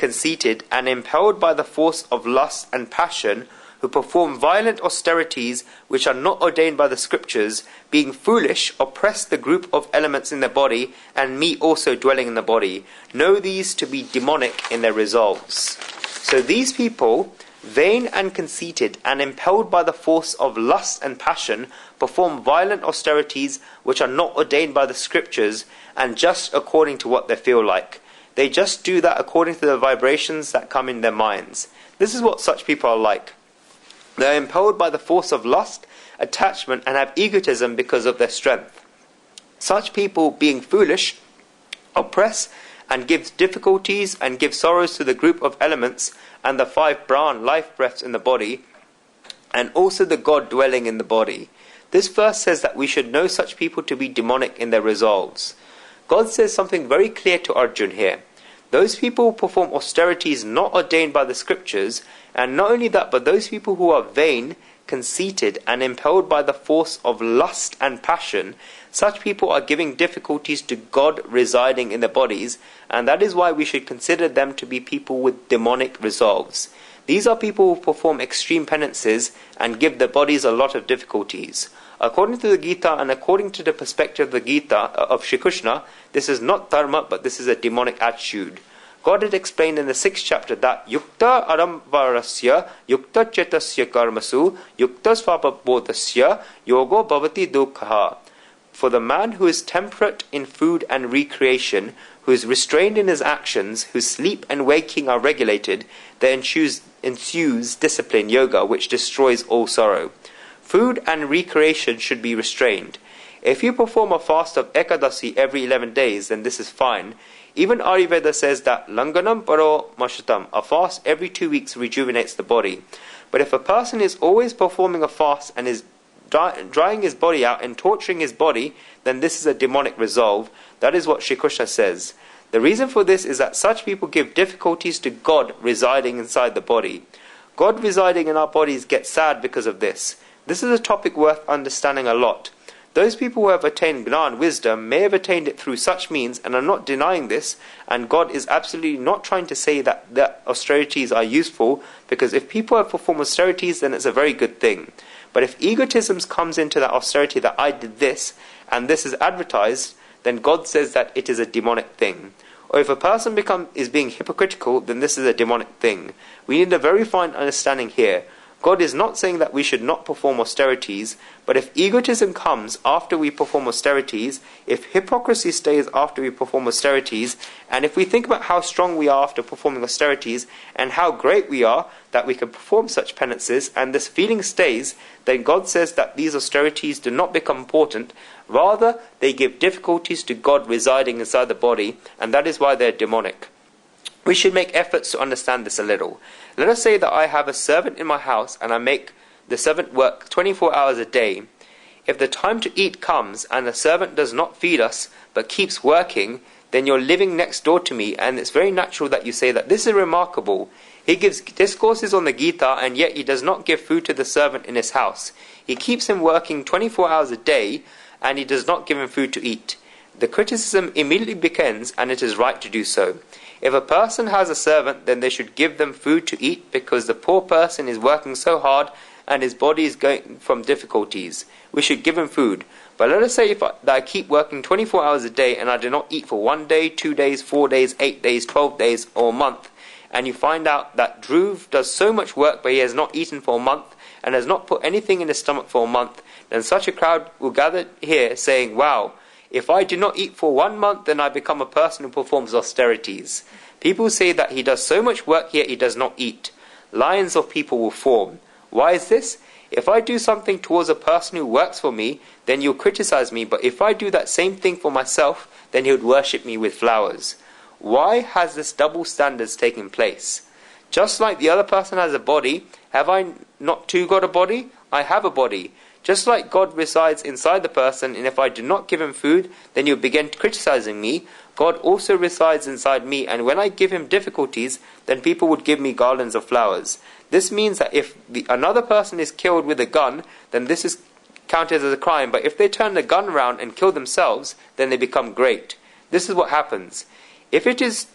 conceited, and impelled by the force of lust and passion, who perform violent austerities which are not ordained by the scriptures, being foolish, oppress the group of elements in the body, and me also dwelling in the body. Know these to be demonic in their resolves. So these people, vain and conceited, and impelled by the force of lust and passion, perform violent austerities which are not ordained by the scriptures, and just according to what they feel like. They just do that according to the vibrations that come in their minds. This is what such people are like. They are impelled by the force of lust, attachment, and have egotism because of their strength. Such people, being foolish, oppress and give difficulties and give sorrows to the group of elements and the 5 Pran life breaths in the body, and also the God dwelling in the body. This verse says that we should know such people to be demonic in their resolves. God says something very clear to Arjun here. Those people who perform austerities not ordained by the scriptures, and not only that, but those people who are vain, conceited, and impelled by the force of lust and passion, such people are giving difficulties to God residing in their bodies, and that is why we should consider them to be people with demonic resolves. These are people who perform extreme penances and give their bodies a lot of difficulties. According to the Gita and according to the perspective of the Gita of Shri Krishna, this is not dharma, but this is a demonic attitude. God had explained in the 6th chapter that Yukta aramvarasya, Yukta chetasya karmasu, Yukta svapabodhasya, Yogo bhavati dukha. For the man who is temperate in food and recreation, who is restrained in his actions, whose sleep and waking are regulated, there ensues discipline, yoga, which destroys all sorrow. Food and recreation should be restrained. If you perform a fast of Ekadasi every 11 days, then this is fine. Even Ayurveda says that Langanam Paro Mashatam, a fast every 2 weeks rejuvenates the body. But if a person is always performing a fast and is drying his body out and torturing his body, then this is a demonic resolve. That is what Shri Krishna says. The reason for this is that such people give difficulties to God residing inside the body. God residing in our bodies gets sad because of this. This is a topic worth understanding a lot. Those people who have attained Gnan, wisdom, may have attained it through such means, and are not denying this, and God is absolutely not trying to say that the austerities are useful, because if people have performed austerities, then it's a very good thing. But if egotism comes into that austerity, that I did this, and this is advertised, then God says that it is a demonic thing. Or if a person is being hypocritical, then this is a demonic thing. We need a very fine understanding here. God is not saying that we should not perform austerities, but if egotism comes after we perform austerities, if hypocrisy stays after we perform austerities, and if we think about how strong we are after performing austerities, and how great we are that we can perform such penances, and this feeling stays, then God says that these austerities do not become important, rather they give difficulties to God residing inside the body, and that is why they are demonic. We should make efforts to understand this a little. Let us say that I have a servant in my house and I make the servant work 24 hours a day. If the time to eat comes and the servant does not feed us but keeps working, then you're living next door to me, and it's very natural that you say that this is remarkable. He gives discourses on the Gita and yet he does not give food to the servant in his house. He keeps him working 24 hours a day and he does not give him food to eat. The criticism immediately begins, and it is right to do so. If a person has a servant, then they should give them food to eat, because the poor person is working so hard and his body is going from difficulties. We should give him food. But let us say that I keep working 24 hours a day and I do not eat for 1 day, 2 days, 4 days, 8 days, 12 days or a month, and you find out that Dhruv does so much work but he has not eaten for a month and has not put anything in his stomach for a month, then such a crowd will gather here saying, wow, if I do not eat for 1 month, then I become a person who performs austerities. People say that he does so much work yet he does not eat. Lions of people will form. Why is this? If I do something towards a person who works for me, then you'll criticize me. But if I do that same thing for myself, then he would worship me with flowers. Why has this double standards taken place? Just like the other person has a body, have I not too got a body? I have a body. Just like God resides inside the person, and if I do not give him food, then you'll begin criticizing me. God also resides inside me, and when I give him difficulties, then people would give me garlands of flowers. This means that if another person is killed with a gun, then this is counted as a crime, but if they turn the gun around and kill themselves, then they become great. This is what happens. If it is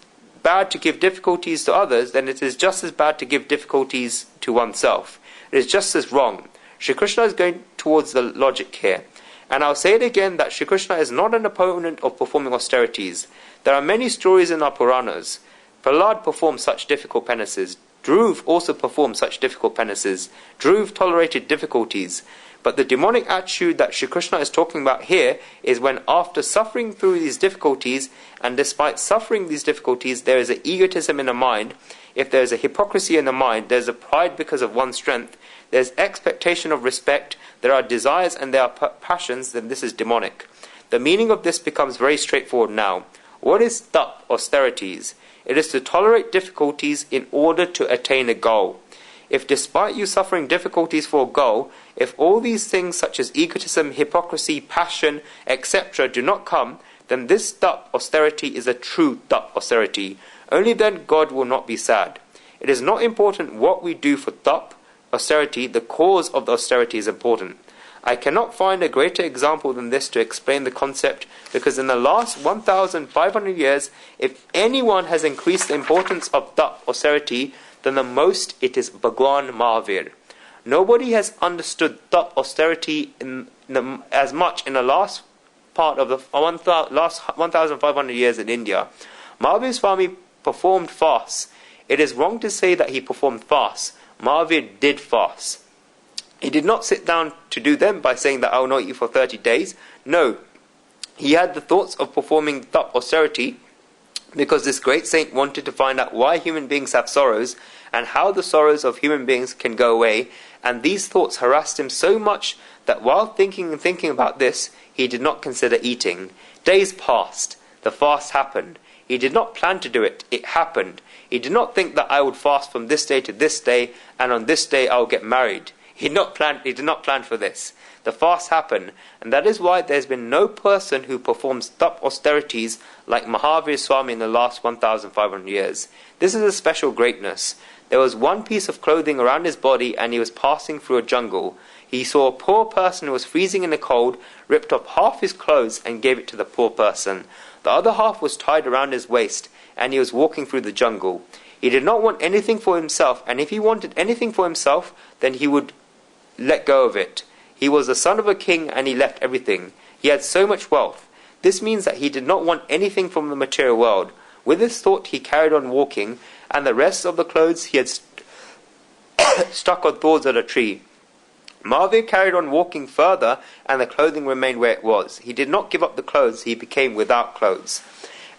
bad to give difficulties to others, then it is just as bad to give difficulties to oneself. It is just as wrong. Shri Krishna is going towards the logic here. And I'll say it again that Shri Krishna is not an opponent of performing austerities. There are many stories in our Puranas. Prahlad performed such difficult penances. Dhruv also performed such difficult penances. Dhruv tolerated difficulties. But the demonic attitude that Shri Krishna is talking about here is when, after suffering through these difficulties, and despite suffering these difficulties, there is an egotism in the mind. If there is a hypocrisy in the mind, there is a pride because of one's strength, there is expectation of respect, there are desires and there are passions, then this is demonic. The meaning of this becomes very straightforward now. What is tap, austerities? It is to tolerate difficulties in order to attain a goal. If despite you suffering difficulties for a goal, if all these things such as egotism, hypocrisy, passion, etc. do not come, then this tap, austerity, is a true tap, austerity. Only then God will not be sad. It is not important what we do for tap, austerity, the cause of the austerity is important. I cannot find a greater example than this to explain the concept, because in the last 1,500 years, if anyone has increased the importance of tap, austerity, then the most it is Bhagwan Mahavir. Nobody has understood tap, austerity as much in the last part of the last 1,500 years in India. Mahavir Swami performed fasts. It is wrong to say that he performed fasts. Mahavir did fast. He did not sit down to do them by saying that I will not eat for 30 days. No, he had the thoughts of performing tap, austerity, because this great saint wanted to find out why human beings have sorrows and how the sorrows of human beings can go away, and these thoughts harassed him so much that while thinking about this, he did not consider eating. Days passed. The fast happened. He did not plan to do it. It happened. He did not think that I would fast from this day to this day, and on this day I will get married. He did not plan for this. The fast happened, and that is why there has been no person who performs tap, austerities like Mahavir Swami in the last 1,500 years. This is a special greatness. There was one piece of clothing around his body, and he was passing through a jungle. He saw a poor person who was freezing in the cold, ripped off half his clothes and gave it to the poor person. The other half was tied around his waist, and he was walking through the jungle. He did not want anything for himself, and if he wanted anything for himself, then he would let go of it. He was the son of a king, and he left everything. He had so much wealth. This means that he did not want anything from the material world. With this thought he carried on walking, and the rest of the clothes he had stuck on thorns at a tree. Mahavir carried on walking further, and the clothing remained where it was. He did not give up the clothes, he became without clothes.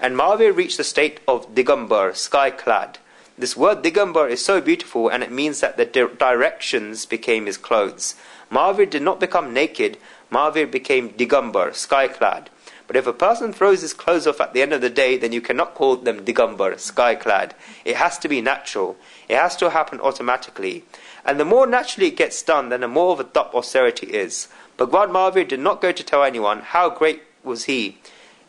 And Mahavir reached the state of Digambar, sky-clad. This word Digambar is so beautiful, and it means that the directions became his clothes. Mahavir did not become naked, Mahavir became Digambar, sky-clad. But if a person throws his clothes off at the end of the day, then you cannot call them Digambar, sky-clad. It has to be natural. It has to happen automatically. And the more naturally it gets done, then the more of a tap, austerity is. Bhagwan Mahavir did not go to tell anyone. How great was he?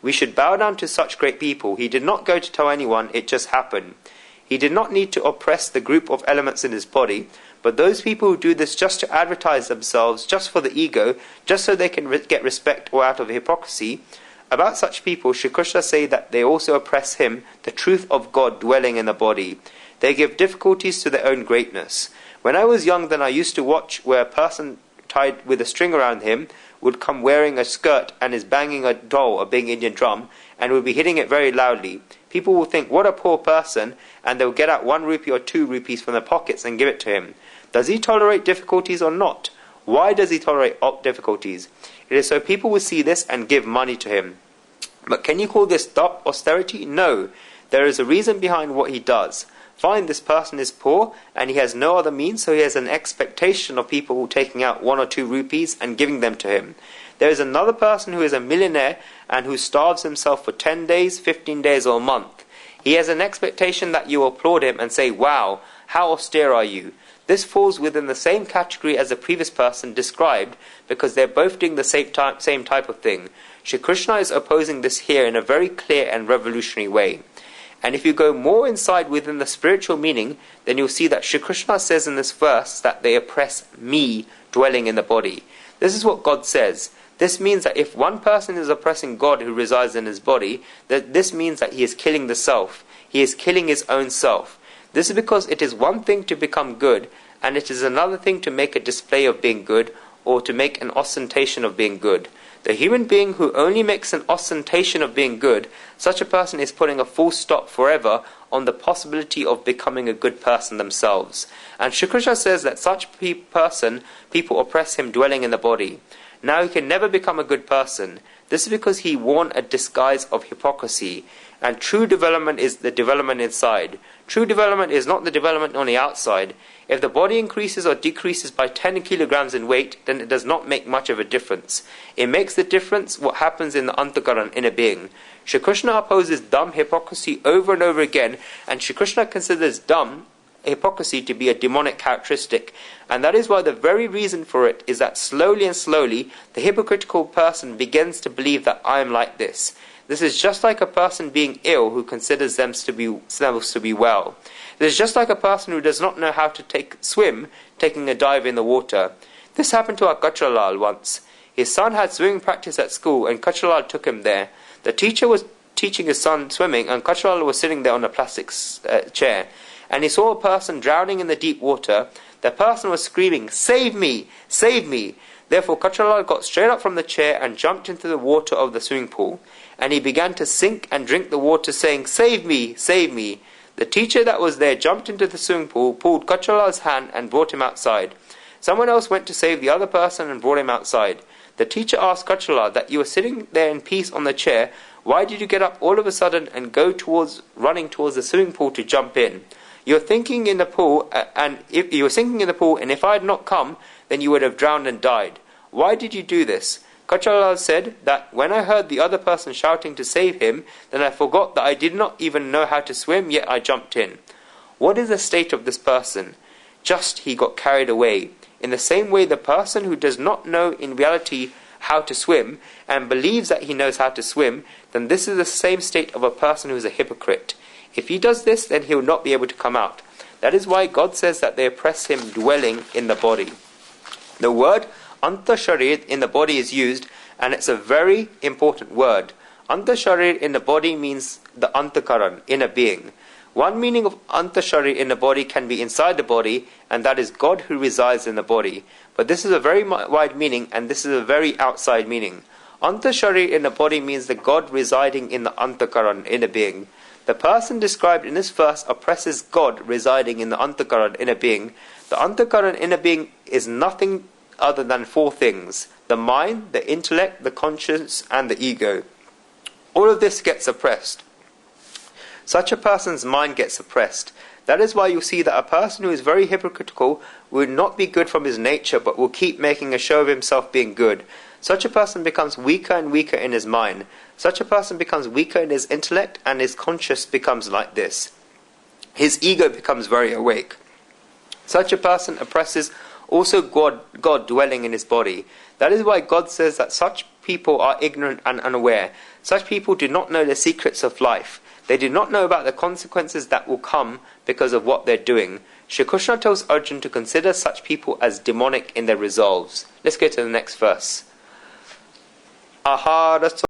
We should bow down to such great people. He did not go to tell anyone, it just happened. He did not need to oppress the group of elements in his body, but those people who do this just to advertise themselves, just for the ego, just so they can get respect or out of hypocrisy, about such people, Shri Krishna say that they also oppress him, the truth of God dwelling in the body. They give difficulties to their own greatness. When I was young, then I used to watch where a person tied with a string around him would come wearing a skirt and is banging a dole, a big Indian drum, and would be hitting it very loudly. People will think, what a poor person, and they'll get out 1 rupee or 2 rupees from their pockets and give it to him. Does he tolerate difficulties or not? Why does he tolerate difficulties? It is so people will see this and give money to him. But can you call this tap, austerity? No. There is a reason behind what he does. Fine, this person is poor, and he has no other means, so he has an expectation of people taking out 1 or 2 rupees and giving them to him. There is another person who is a millionaire and who starves himself for 10 days, 15 days or a month. He has an expectation that you applaud him and say, wow, how austere are you? This falls within the same category as the previous person described, because they're both doing the same type of thing. Shri Krishna is opposing this here in a very clear and revolutionary way. And if you go more inside within the spiritual meaning, then you'll see that Shri Krishna says in this verse that they oppress me dwelling in the body. This is what God says. This means that if one person is oppressing God who resides in his body, that this means that he is killing the self. he is killing his own self. This is because it is one thing to become good, and it is another thing to make a display of being good, or to make an ostentation of being good. The human being who only makes an ostentation of being good, such a person is putting a full stop forever on the possibility of becoming a good person themselves. And Shri Krishna says that such people oppress him dwelling in the body. Now he can never become a good person. This is because he worn a disguise of hypocrisy. And true development is the development inside. True development is not the development on the outside. If the body increases or decreases by 10 kilograms in weight, then it does not make much of a difference. It makes the difference what happens in the antakaran, inner being. Shri Krishna opposes dumb hypocrisy over and over again, and Shri Krishna considers dumb hypocrisy to be a demonic characteristic, and that is why the very reason for it is that slowly and slowly the hypocritical person begins to believe that I am like this. This is just like a person being ill who considers themselves to be well. This is just like a person who does not know how to swim taking a dive in the water. This happened to our Kachalal once. His son had swimming practice at school, and Kachalal took him there. The teacher was teaching his son swimming, and Kachalal was sitting there on a plastic chair. And he saw a person drowning in the deep water. The person was screaming, "Save me! Save me!" Therefore Kachalal got straight up from the chair and jumped into the water of the swimming pool. And he began to sink and drink the water, saying, "Save me! Save me!" The teacher that was there jumped into the swimming pool, pulled Kachalal's hand and brought him outside. Someone else went to save the other person and brought him outside. The teacher asked Kachalal that you were sitting there in peace on the chair. Why did you get up all of a sudden and go running towards the swimming pool to jump in? You're thinking in the pool, and if you were sinking in the pool, and if I had not come, then you would have drowned and died. Why did you do this? Kachalal said that when I heard the other person shouting to save him, then I forgot that I did not even know how to swim, yet I jumped in. What is the state of this person? Just he got carried away. In the same way, the person who does not know in reality how to swim and believes that he knows how to swim, then this is the same state of a person who is a hypocrite. If he does this, then he will not be able to come out. That is why God says that they oppress him dwelling in the body. The word Antasharir in the body is used, and it's a very important word. Antasharir in the body means the Antakaran, inner being. One meaning of Antasharir in the body can be inside the body, and that is God who resides in the body. But this is a very wide meaning, and this is a very outside meaning. Antasharir in the body means the God residing in the Antakaran, inner being. The person described in this verse oppresses God residing in the Antakaran, inner being. The Antakaran, inner being is nothing other than four things: the mind, the intellect, the conscience, and the ego. All of this gets oppressed. Such a person's mind gets oppressed. That is why you see that a person who is very hypocritical will not be good from his nature, but will keep making a show of himself being good. Such a person becomes weaker and weaker in his mind. Such a person becomes weaker in his intellect, and his conscience becomes like this. His ego becomes very awake. Such a person oppresses also God dwelling in his body. That is why God says that such people are ignorant and unaware. Such people do not know the secrets of life. They do not know about the consequences that will come because of what they're doing. Shri Krishna tells Arjuna to consider such people as demonic in their resolves. Let's go to the next verse. Ahara